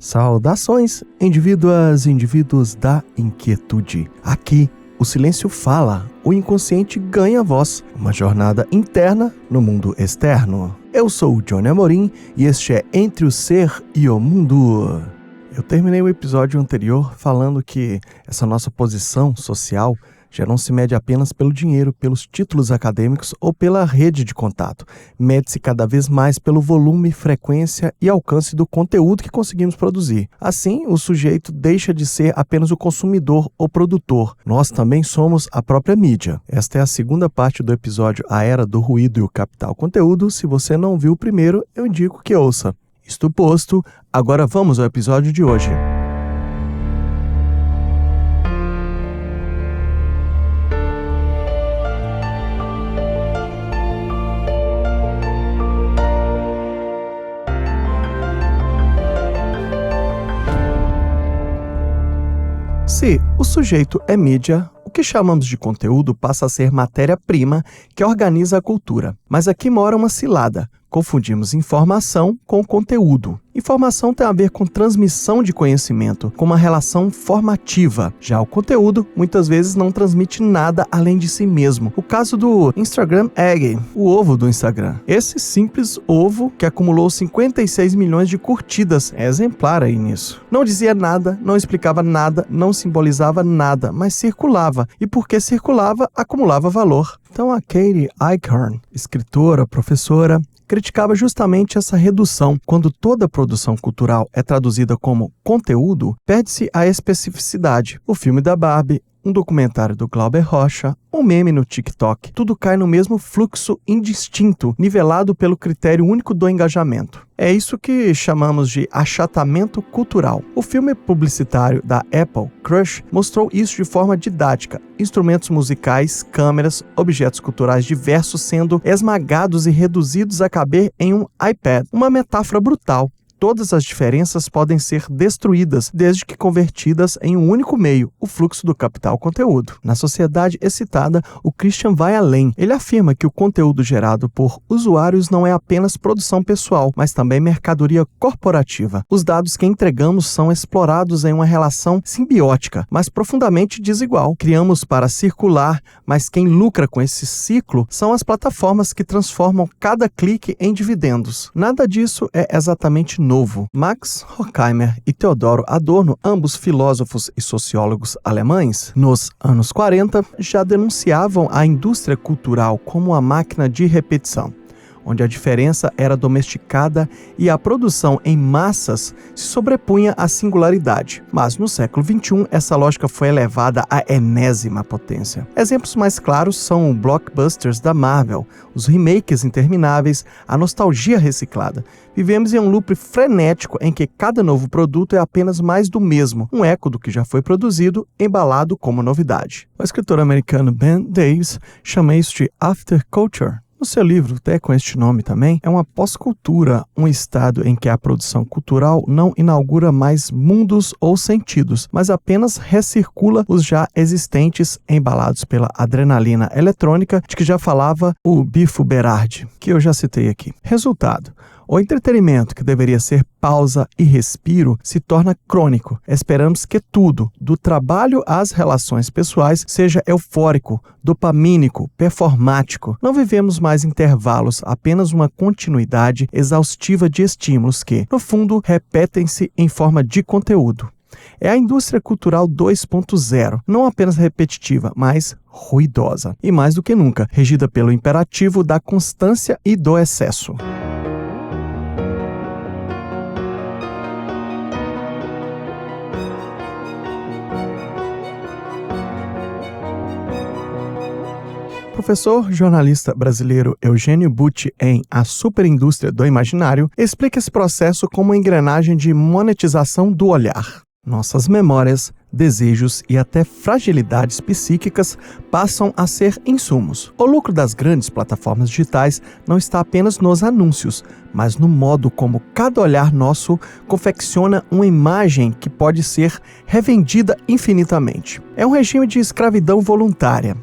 Saudações, indivíduas e indivíduos da inquietude. Aqui, o silêncio fala, o inconsciente ganha voz. Uma jornada interna no mundo externo. Eu sou o Johnny Amorim e este é Entre o Ser e o Mundo. Eu terminei o episódio anterior falando que essa nossa posição social já não se mede apenas pelo dinheiro, pelos títulos acadêmicos ou pela rede de contato. Mede-se cada vez mais pelo volume, frequência e alcance do conteúdo que conseguimos produzir. Assim, o sujeito deixa de ser apenas o consumidor ou produtor. Nós também somos a própria mídia. Esta é a segunda parte do episódio A Era do Ruído e o Capital Conteúdo. Se você não viu o primeiro, eu indico que ouça. Isto posto, agora vamos ao episódio de hoje. Se o sujeito é mídia, o que chamamos de conteúdo passa a ser matéria-prima que organiza a cultura. Mas aqui mora uma cilada. Confundimos informação com conteúdo. Informação tem a ver com transmissão de conhecimento, com uma relação formativa. Já o conteúdo, muitas vezes, não transmite nada além de si mesmo. O caso do Instagram Egg, o ovo do Instagram. Esse simples ovo que acumulou 56 milhões de curtidas. É exemplar aí nisso. Não dizia nada, não explicava nada, não simbolizava nada, mas circulava. E porque circulava, acumulava valor. Então a Katie Eichhorn, escritora, professora, criticava justamente essa redução. Quando toda produção cultural é traduzida como conteúdo, perde-se a especificidade. O filme da Barbie, um documentário do Glauber Rocha, um meme no TikTok, tudo cai no mesmo fluxo indistinto, nivelado pelo critério único do engajamento. É isso que chamamos de achatamento cultural. O filme publicitário da Apple, Crush, mostrou isso de forma didática. Instrumentos musicais, câmeras, objetos culturais diversos sendo esmagados e reduzidos a caber em um iPad. Uma metáfora brutal. Todas as diferenças podem ser destruídas, desde que convertidas em um único meio, o fluxo do capital conteúdo. Na sociedade excitada, o Christian vai além. Ele afirma que o conteúdo gerado por usuários não é apenas produção pessoal, mas também mercadoria corporativa. Os dados que entregamos são explorados em uma relação simbiótica, mas profundamente desigual. Criamos para circular, mas quem lucra com esse ciclo são as plataformas que transformam cada clique em dividendos. Nada disso é exatamente novo. Max Horkheimer e Theodor Adorno, ambos filósofos e sociólogos alemães, nos anos 40, já denunciavam a indústria cultural como uma máquina de repetição, onde a diferença era domesticada e a produção em massas se sobrepunha à singularidade. Mas no século XXI, essa lógica foi elevada à enésima potência. Exemplos mais claros são os blockbusters da Marvel, os remakes intermináveis, a nostalgia reciclada. Vivemos em um loop frenético em que cada novo produto é apenas mais do mesmo, um eco do que já foi produzido, embalado como novidade. O escritor americano Ben Davis chama isso de afterculture. O seu livro, até com este nome também, é uma pós-cultura, um estado em que a produção cultural não inaugura mais mundos ou sentidos, mas apenas recircula os já existentes embalados pela adrenalina eletrônica de que já falava o Bifo Berardi, que eu já citei aqui. Resultado: o entretenimento, que deveria ser pausa e respiro, se torna crônico. Esperamos que tudo, do trabalho às relações pessoais, seja eufórico, dopamínico, performático. Não vivemos mais intervalos, apenas uma continuidade exaustiva de estímulos que, no fundo, repetem-se em forma de conteúdo. É a indústria cultural 2.0, não apenas repetitiva, mas ruidosa. E mais do que nunca, regida pelo imperativo da constância e do excesso. O professor jornalista brasileiro Eugênio Butti, em A Superindústria do Imaginário, explica esse processo como uma engrenagem de monetização do olhar. Nossas memórias, desejos e até fragilidades psíquicas passam a ser insumos. O lucro das grandes plataformas digitais não está apenas nos anúncios, mas no modo como cada olhar nosso confecciona uma imagem que pode ser revendida infinitamente. É um regime de escravidão voluntária.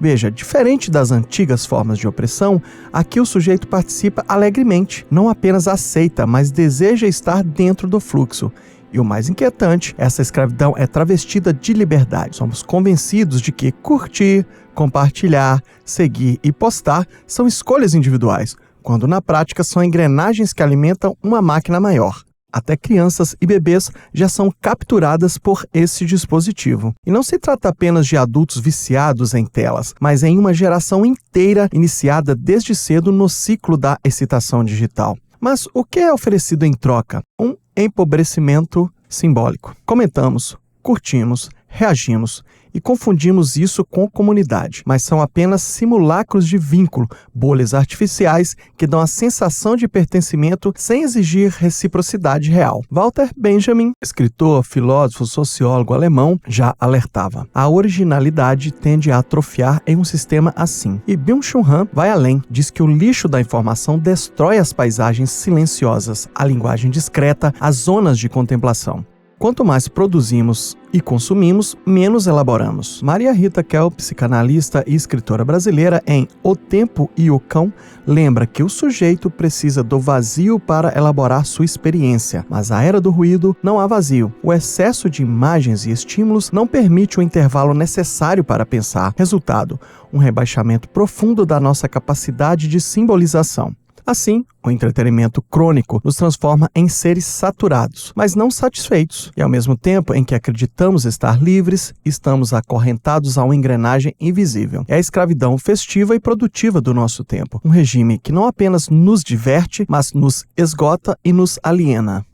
Veja, diferente das antigas formas de opressão, aqui o sujeito participa alegremente, não apenas aceita, mas deseja estar dentro do fluxo. E o mais inquietante, essa escravidão é travestida de liberdade. Somos convencidos de que curtir, compartilhar, seguir e postar são escolhas individuais, quando na prática são engrenagens que alimentam uma máquina maior. Até crianças e bebês já são capturadas por esse dispositivo. E não se trata apenas de adultos viciados em telas, mas em uma geração inteira iniciada desde cedo no ciclo da excitação digital. Mas o que é oferecido em troca? Um empobrecimento simbólico. Comentamos, curtimos, reagimos e confundimos isso com comunidade, mas são apenas simulacros de vínculo, bolhas artificiais que dão a sensação de pertencimento sem exigir reciprocidade real. Walter Benjamin, escritor, filósofo, sociólogo alemão, já alertava. A originalidade tende a atrofiar em um sistema assim. E Byung-Chul Han vai além, diz que o lixo da informação destrói as paisagens silenciosas, a linguagem discreta, as zonas de contemplação. Quanto mais produzimos e consumimos, menos elaboramos. Maria Rita Kell, psicanalista e escritora brasileira, em O Tempo e o Cão, lembra que o sujeito precisa do vazio para elaborar sua experiência, mas na era do ruído não há vazio. O excesso de imagens e estímulos não permite o intervalo necessário para pensar. Resultado, um rebaixamento profundo da nossa capacidade de simbolização. Assim, o entretenimento crônico nos transforma em seres saturados, mas não satisfeitos. E ao mesmo tempo em que acreditamos estar livres, estamos acorrentados a uma engrenagem invisível. É a escravidão festiva e produtiva do nosso tempo. Um regime que não apenas nos diverte, mas nos esgota e nos aliena.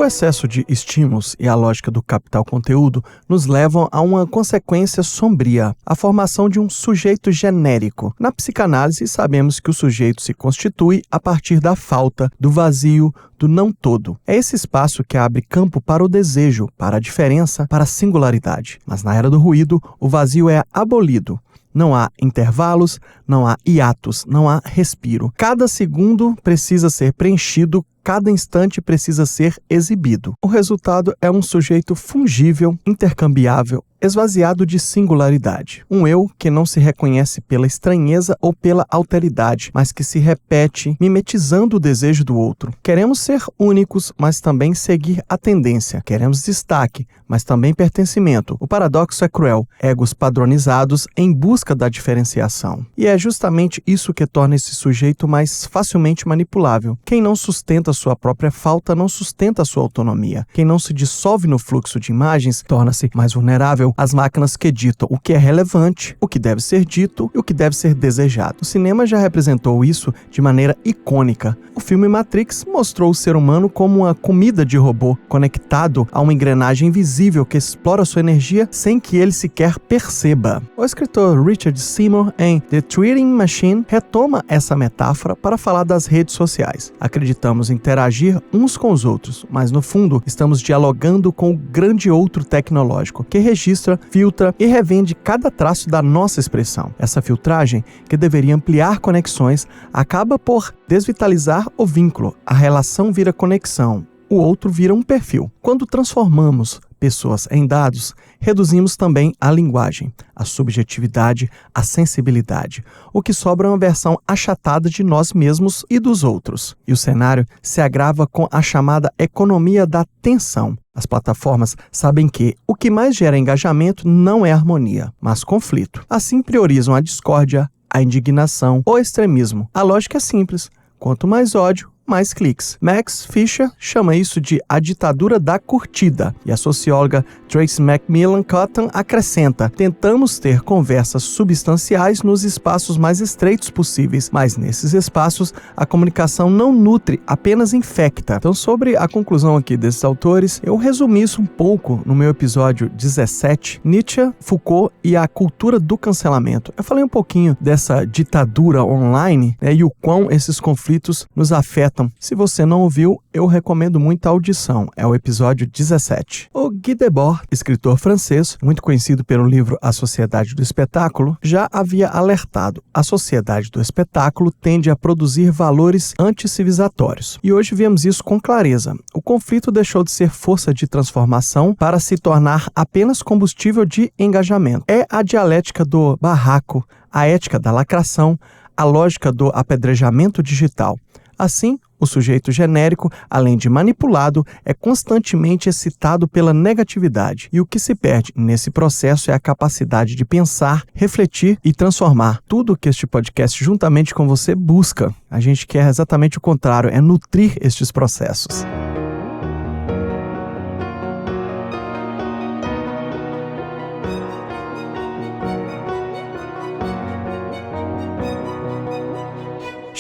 O excesso de estímulos e a lógica do capital conteúdo nos levam a uma consequência sombria, a formação de um sujeito genérico. Na psicanálise, sabemos que o sujeito se constitui a partir da falta, do vazio, do não todo. É esse espaço que abre campo para o desejo, para a diferença, para a singularidade. Mas na era do ruído, o vazio é abolido. Não há intervalos, não há hiatos, não há respiro. Cada segundo precisa ser preenchido, cada instante precisa ser exibido. O resultado é um sujeito fungível, intercambiável, esvaziado de singularidade. Um eu que não se reconhece pela estranheza ou pela alteridade, mas que se repete, mimetizando o desejo do outro. Queremos ser únicos, mas também seguir a tendência. Queremos destaque, mas também pertencimento. O paradoxo é cruel. Egos padronizados em busca da diferenciação. E é justamente isso que torna esse sujeito mais facilmente manipulável. Quem não sustenta sua própria falta não sustenta sua autonomia. Quem não se dissolve no fluxo de imagens torna-se mais vulnerável às máquinas que ditam o que é relevante, o que deve ser dito e o que deve ser desejado. O cinema já representou isso de maneira icônica. O filme Matrix mostrou o ser humano como uma comida de robô, conectado a uma engrenagem invisível que explora sua energia sem que ele sequer perceba. O escritor Richard Seymour, em The Turing Machine, retoma essa metáfora para falar das redes sociais. Acreditamos interagir uns com os outros, mas no fundo estamos dialogando com o grande outro tecnológico, que registra, filtra e revende cada traço da nossa expressão. Essa filtragem, que deveria ampliar conexões, acaba por desvitalizar o vínculo. A relação vira conexão, o outro vira um perfil. Quando transformamos pessoas em dados, reduzimos também a linguagem, a subjetividade, a sensibilidade. O que sobra é uma versão achatada de nós mesmos e dos outros. E o cenário se agrava com a chamada economia da tensão. As plataformas sabem que o que mais gera engajamento não é harmonia, mas conflito. Assim priorizam a discórdia, a indignação, o extremismo. A lógica é simples. Quanto mais ódio, mais cliques. Max Fisher chama isso de a ditadura da curtida. E a socióloga Tracy Macmillan Cotton acrescenta: tentamos ter conversas substanciais nos espaços mais estreitos possíveis, mas nesses espaços a comunicação não nutre, apenas infecta. Então, sobre a conclusão aqui desses autores, eu resumi isso um pouco no meu episódio 17, Nietzsche, Foucault e a cultura do cancelamento. Eu falei um pouquinho dessa ditadura online, e o quão esses conflitos nos afetam afetam. Se você não ouviu, eu recomendo muito a audição. É o episódio 17. O Guy Debord, escritor francês, muito conhecido pelo livro A Sociedade do Espetáculo, já havia alertado. A sociedade do espetáculo tende a produzir valores anticivilizatórios. E hoje vemos isso com clareza. O conflito deixou de ser força de transformação para se tornar apenas combustível de engajamento. É a dialética do barraco, a ética da lacração, a lógica do apedrejamento digital. Assim, o sujeito genérico, além de manipulado, é constantemente excitado pela negatividade. E o que se perde nesse processo é a capacidade de pensar, refletir e transformar. Tudo que este podcast, juntamente com você, busca. A gente quer exatamente o contrário, é nutrir estes processos.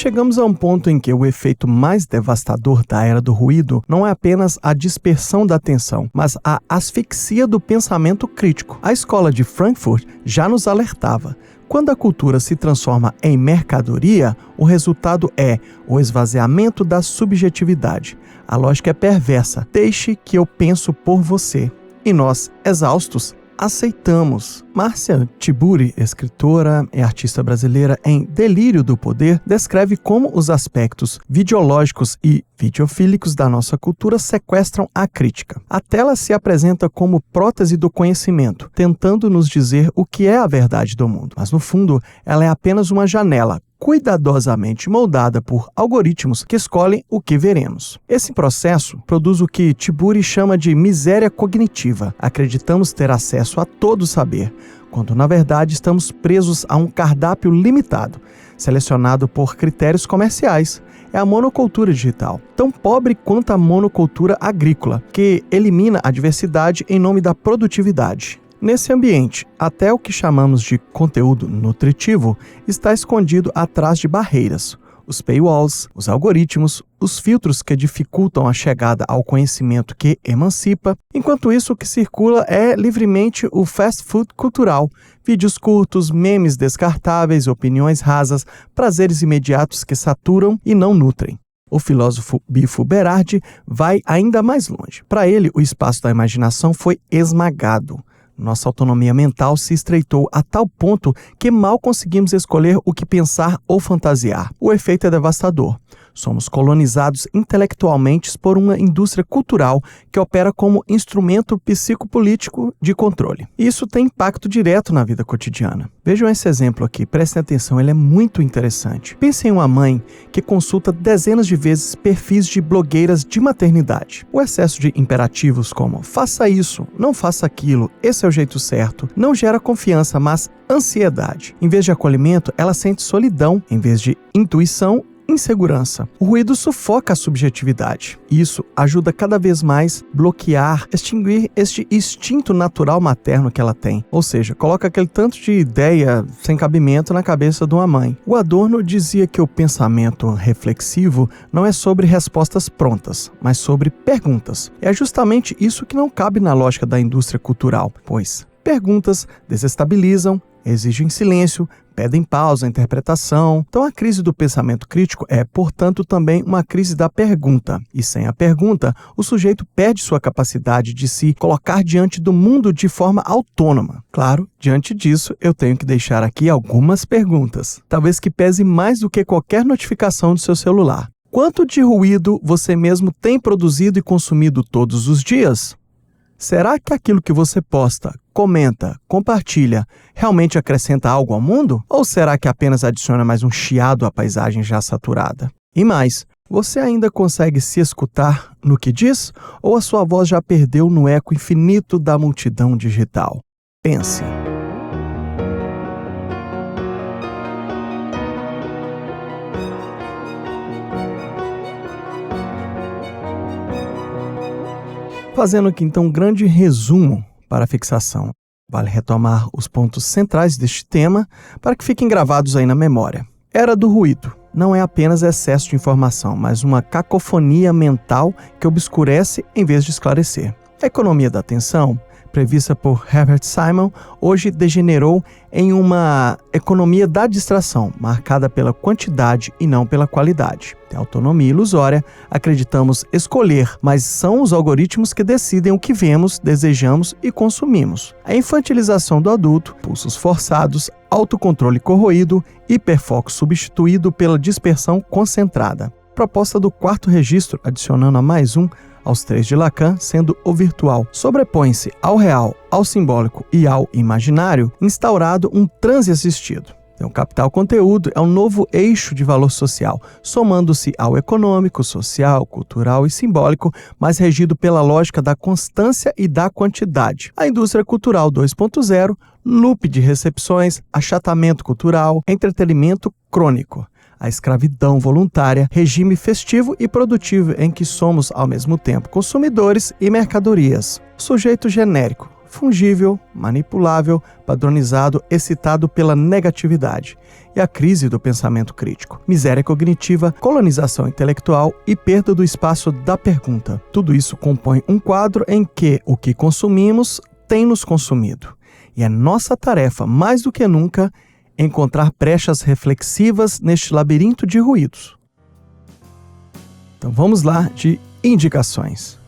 Chegamos a um ponto em que o efeito mais devastador da era do ruído não é apenas a dispersão da atenção, mas a asfixia do pensamento crítico. A escola de Frankfurt já nos alertava. Quando a cultura se transforma em mercadoria, o resultado é o esvaziamento da subjetividade. A lógica é perversa. Deixe que eu penso por você. E nós, exaustos, aceitamos. Márcia Tiburi, escritora e artista brasileira em Delírio do Poder, descreve como os aspectos videológicos e videofílicos da nossa cultura sequestram a crítica. A tela se apresenta como prótese do conhecimento, tentando nos dizer o que é a verdade do mundo. Mas, no fundo, ela é apenas uma janela, cuidadosamente moldada por algoritmos que escolhem o que veremos. Esse processo produz o que Tiburi chama de miséria cognitiva. Acreditamos ter acesso a todo o saber, quando na verdade estamos presos a um cardápio limitado, selecionado por critérios comerciais. É a monocultura digital, tão pobre quanto a monocultura agrícola, que elimina a diversidade em nome da produtividade. Nesse ambiente, até o que chamamos de conteúdo nutritivo está escondido atrás de barreiras. Os paywalls, os algoritmos, os filtros que dificultam a chegada ao conhecimento que emancipa. Enquanto isso, o que circula é livremente o fast food cultural. Vídeos curtos, memes descartáveis, opiniões rasas, prazeres imediatos que saturam e não nutrem. O filósofo Bifo Berardi vai ainda mais longe. Para ele, o espaço da imaginação foi esmagado. Nossa autonomia mental se estreitou a tal ponto que mal conseguimos escolher o que pensar ou fantasiar. O efeito é devastador. Somos colonizados intelectualmente por uma indústria cultural que opera como instrumento psicopolítico de controle. Isso tem impacto direto na vida cotidiana. Vejam esse exemplo aqui, prestem atenção, ele é muito interessante. Pense em uma mãe que consulta dezenas de vezes perfis de blogueiras de maternidade. O excesso de imperativos como faça isso, não faça aquilo, esse é o jeito certo, não gera confiança, mas ansiedade. Em vez de acolhimento, ela sente solidão. Em vez de intuição, insegurança. O ruído sufoca a subjetividade. Isso ajuda cada vez mais a bloquear, extinguir este instinto natural materno que ela tem. Ou seja, coloca aquele tanto de ideia sem cabimento na cabeça de uma mãe. O Adorno dizia que o pensamento reflexivo não é sobre respostas prontas, mas sobre perguntas. É justamente isso que não cabe na lógica da indústria cultural, pois perguntas desestabilizam, exigem silêncio, pedem pausa, interpretação. Então a crise do pensamento crítico é, portanto, também uma crise da pergunta. E sem a pergunta, o sujeito perde sua capacidade de se colocar diante do mundo de forma autônoma. Claro, diante disso, eu tenho que deixar aqui algumas perguntas, talvez que pese mais do que qualquer notificação do seu celular. Quanto de ruído você mesmo tem produzido e consumido todos os dias? Será que aquilo que você posta, comenta, compartilha, realmente acrescenta algo ao mundo? Ou será que apenas adiciona mais um chiado à paisagem já saturada? E mais, você ainda consegue se escutar no que diz? Ou a sua voz já perdeu no eco infinito da multidão digital? Pense. Fazendo aqui então um grande resumo para a fixação. Vale retomar os pontos centrais deste tema para que fiquem gravados aí na memória. Era do ruído. Não é apenas excesso de informação, mas uma cacofonia mental que obscurece em vez de esclarecer. A economia da atenção prevista por Herbert Simon, hoje degenerou em uma economia da distração, marcada pela quantidade e não pela qualidade. Tem autonomia ilusória, acreditamos escolher, mas são os algoritmos que decidem o que vemos, desejamos e consumimos. A infantilização do adulto, pulsos forçados, autocontrole corroído, hiperfoco substituído pela dispersão concentrada. Proposta do quarto registro, adicionando a mais um aos 3 de Lacan, sendo o virtual, sobrepõe-se ao real, ao simbólico e ao imaginário, instaurado um transe assistido. Então, o capital conteúdo é um novo eixo de valor social, somando-se ao econômico, social, cultural e simbólico, mas regido pela lógica da constância e da quantidade. A indústria cultural 2.0, loop de recepções, achatamento cultural, entretenimento crônico. A escravidão voluntária, regime festivo e produtivo em que somos, ao mesmo tempo, consumidores e mercadorias. Sujeito genérico, fungível, manipulável, padronizado, excitado pela negatividade. E a crise do pensamento crítico. Miséria cognitiva, colonização intelectual e perda do espaço da pergunta. Tudo isso compõe um quadro em que o que consumimos tem nos consumido. E é nossa tarefa, mais do que nunca, encontrar brechas reflexivas neste labirinto de ruídos. Então vamos lá de indicações.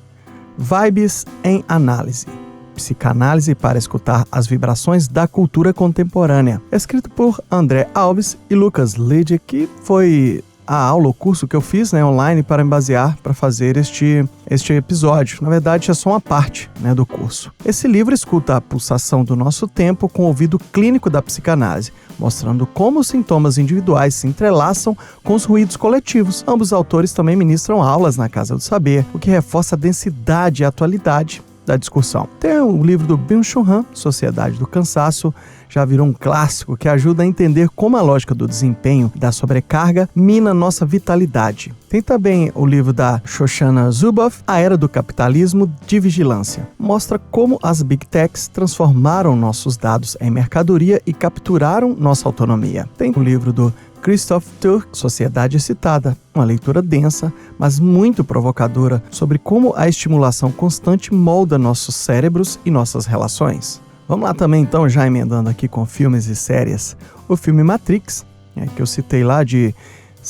Vibes em análise. Psicanálise para escutar as vibrações da cultura contemporânea. Escrito por André Alves e Lucas Lidge, que foi a aula, o curso que eu fiz online para me basear para fazer este episódio. Na verdade, é só uma parte do curso. Esse livro escuta a pulsação do nosso tempo com o ouvido clínico da psicanálise, mostrando como os sintomas individuais se entrelaçam com os ruídos coletivos. Ambos autores também ministram aulas na Casa do Saber, o que reforça a densidade e a atualidade da discussão. Tem o livro do Byung-Chul Han, Sociedade do Cansaço, já virou um clássico que ajuda a entender como a lógica do desempenho e da sobrecarga mina nossa vitalidade. Tem também o livro da Shoshana Zuboff, A Era do Capitalismo de Vigilância. Mostra como as Big Techs transformaram nossos dados em mercadoria e capturaram nossa autonomia. Tem o livro do Christoph Turk, Sociedade Excitada, uma leitura densa, mas muito provocadora sobre como a estimulação constante molda nossos cérebros e nossas relações. Vamos lá também então, já emendando aqui com filmes e séries, o filme Matrix, que eu citei lá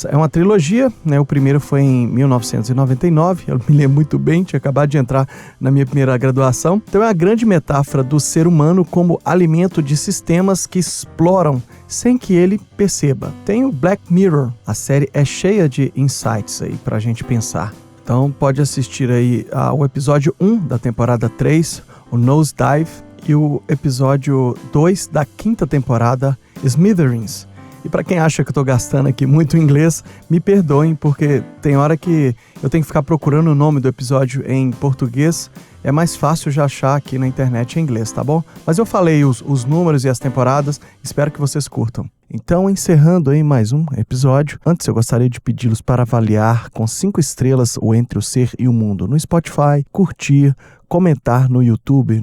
é uma trilogia, o primeiro foi em 1999, eu me lembro muito bem, tinha acabado de entrar na minha primeira graduação. Então é uma grande metáfora do ser humano como alimento de sistemas que exploram sem que ele perceba. Tem o Black Mirror, a série é cheia de insights aí pra gente pensar. Então pode assistir aí ao episódio 1 da temporada 3, o Nosedive, e o episódio 2 da 5ª temporada, Smithereens. E para quem acha que eu estou gastando aqui muito inglês, me perdoem, porque tem hora que eu tenho que ficar procurando o nome do episódio em português. É mais fácil de achar aqui na internet em inglês, tá bom? Mas eu falei os números e as temporadas, espero que vocês curtam. Então, encerrando aí mais um episódio, antes eu gostaria de pedi-los para avaliar com 5 estrelas o Entre o Ser e o Mundo no Spotify, curtir, comentar no YouTube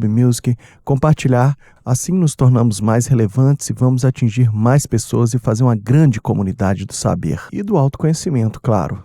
Music, compartilhar, assim nos tornamos mais relevantes e vamos atingir mais pessoas e fazer uma grande comunidade do saber e do autoconhecimento, claro.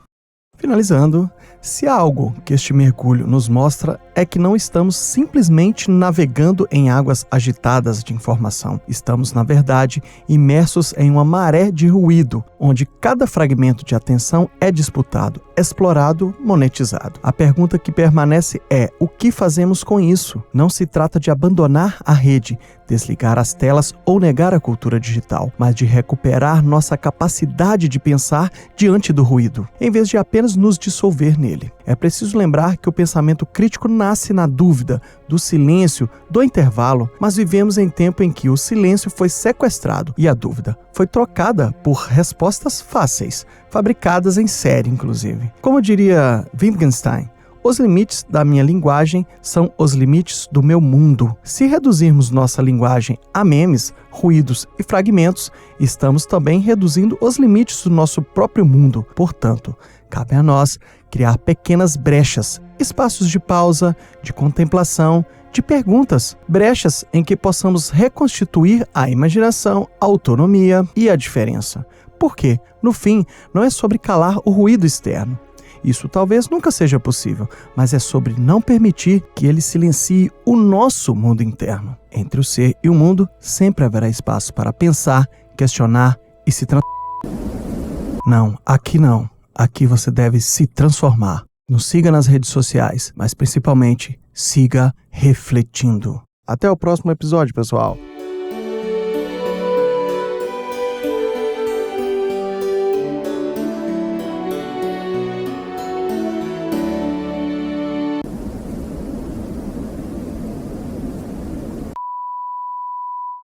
Finalizando, se há algo que este mergulho nos mostra é que não estamos simplesmente navegando em águas agitadas de informação. Estamos, na verdade, imersos em uma maré de ruído, onde cada fragmento de atenção é disputado, explorado, monetizado. A pergunta que permanece é: o que fazemos com isso? Não se trata de abandonar a rede, desligar as telas ou negar a cultura digital, mas de recuperar nossa capacidade de pensar diante do ruído, em vez de apenas nos dissolver nele. É preciso lembrar que o pensamento crítico nasce na dúvida, do silêncio, do intervalo, mas vivemos em tempo em que o silêncio foi sequestrado e a dúvida foi trocada por respostas fáceis, fabricadas em série, inclusive. Como diria Wittgenstein, os limites da minha linguagem são os limites do meu mundo. Se reduzirmos nossa linguagem a memes, ruídos e fragmentos, estamos também reduzindo os limites do nosso próprio mundo. Portanto, cabe a nós criar pequenas brechas, espaços de pausa, de contemplação, de perguntas, brechas em que possamos reconstituir a imaginação, a autonomia e a diferença. Porque, no fim, não é sobre calar o ruído externo, Isso talvez nunca seja possível, mas é sobre não permitir que ele silencie o nosso mundo interno. Entre o ser e o mundo, sempre haverá espaço para pensar, questionar e se transformar. Não. Aqui você deve se transformar. Nos siga nas redes sociais, mas principalmente siga refletindo. Até o próximo episódio, pessoal.